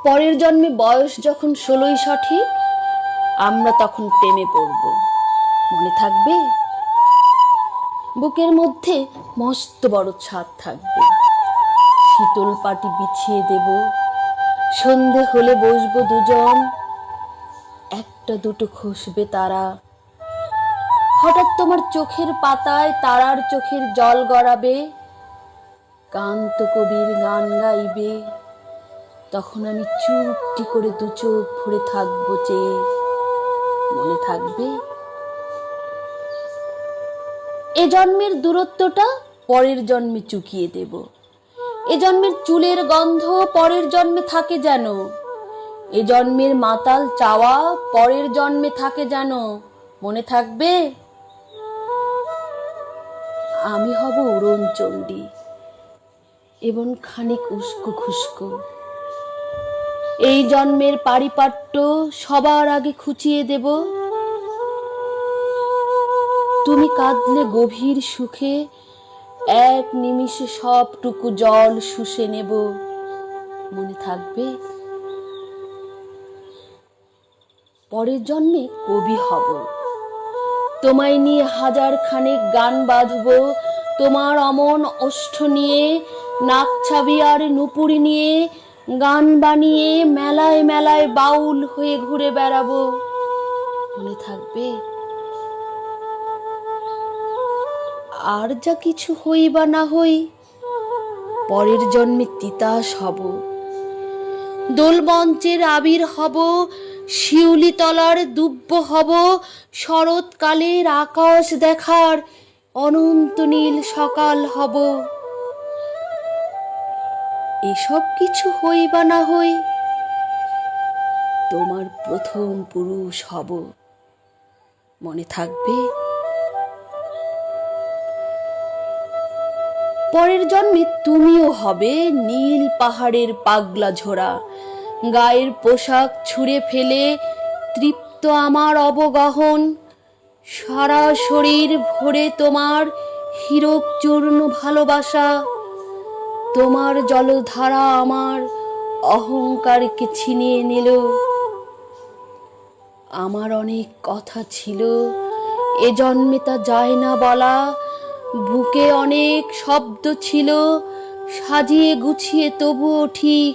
পরের জন্মে বয়স যখন 16ই সঠিক, আমরা তখন প্রেমে পড়ব, মনে থাকবে? বুকের মধ্যে মস্ত বড় ছাদ থাকবে, শীতল পাটি বিছিয়ে দেব, সন্ধে হলে বসবো দুজন, একটা দুটো খসবে তারা, হঠাৎ তোমার চোখের পাতায় তারার চোখের জল গড়াবে, কান্ত কবির গান গাইবে, তখন আমি চুপটি করে দু চোখ ভরে থাকবো চেয়ে, মনে থাকবে? এ জন্মের দূরত্বটা পরের জন্মে চুকিয়ে দেব, এ জন্মের চুলের গন্ধ পরের জন্মে থাকে যেন, এ জন্মের মাতাল চাওয়া পরের জন্মে থাকে যেন, মনে থাকবে? আমি হব উড়নচণ্ডী এবং খানিক উস্কো খুস্কো, এই জন্মের পারিপাট্য সবার আগে খুঁচিয়ে দেব, তুমি কাঁদলে গভীর সুখে এক নিমিষে সবটুকু জল শুষে নেব, মনে থাকবে? পরের জন্মে কবি হব, তোমায় নিয়ে হাজার খানেক গান বাঁধব, তোমার অমন ওষ্ঠ নিয়ে, নাকছাবি আর নুপুরি নিয়ে গান বানিয়ে মেলায় মেলায় বাউল হয়ে ঘুরে বেড়াবো, মনে থাকবে? আর যা কিছু হই বা না হই, পরের জন্মে তিতাস হব, দোলমঞ্চের আবির হব, শিউলি তলার দুব্য হব, শরৎকালের আকাশ দেখার অনন্ত নীল সকাল হব। এসব কিছু হই বা না হই, তোমার প্রথম পুরুষ হব, মনে থাকবে? পরের জন্মে তুমিও হবে নীল পাহাড়ের পাগলা ঝোড়া, গায়ের পোশাক ছুঁড়ে ফেলে তৃপ্ত আমার অবগাহন, সারা শরীর ভরে তোমার হীরক চূর্ণ ভালোবাসা, তোমার জলধারা আমার অহংকারকে ছিনিয়ে নিল। আমার অনেক কথা ছিল, এ জন্মে তা যায় না বলা, বুকে অনেক শব্দ ছিল, সাজিয়ে গুছিয়ে তবুও ঠিক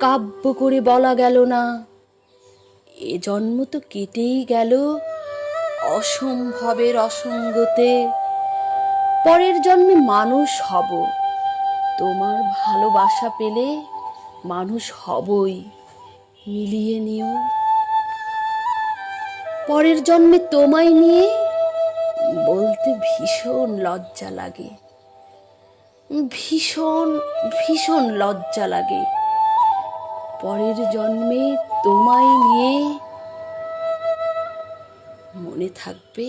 কাব্য করে বলা গেল না। এ জন্ম তো কেটেই গেল অসম্ভবের অসঙ্গতে, পরের জন্মে মানুষ হব, তোমার ভালোবাসা পেলে মানুষ হবই, মিলিয়ে নিও। পরের জন্মে তোমায় নিয়ে বলতে ভীষণ লজ্জা লাগে, ভীষণ ভীষণ লজ্জা লাগে, পরের জন্মে তোমায় নিয়ে, মনে থাকবে?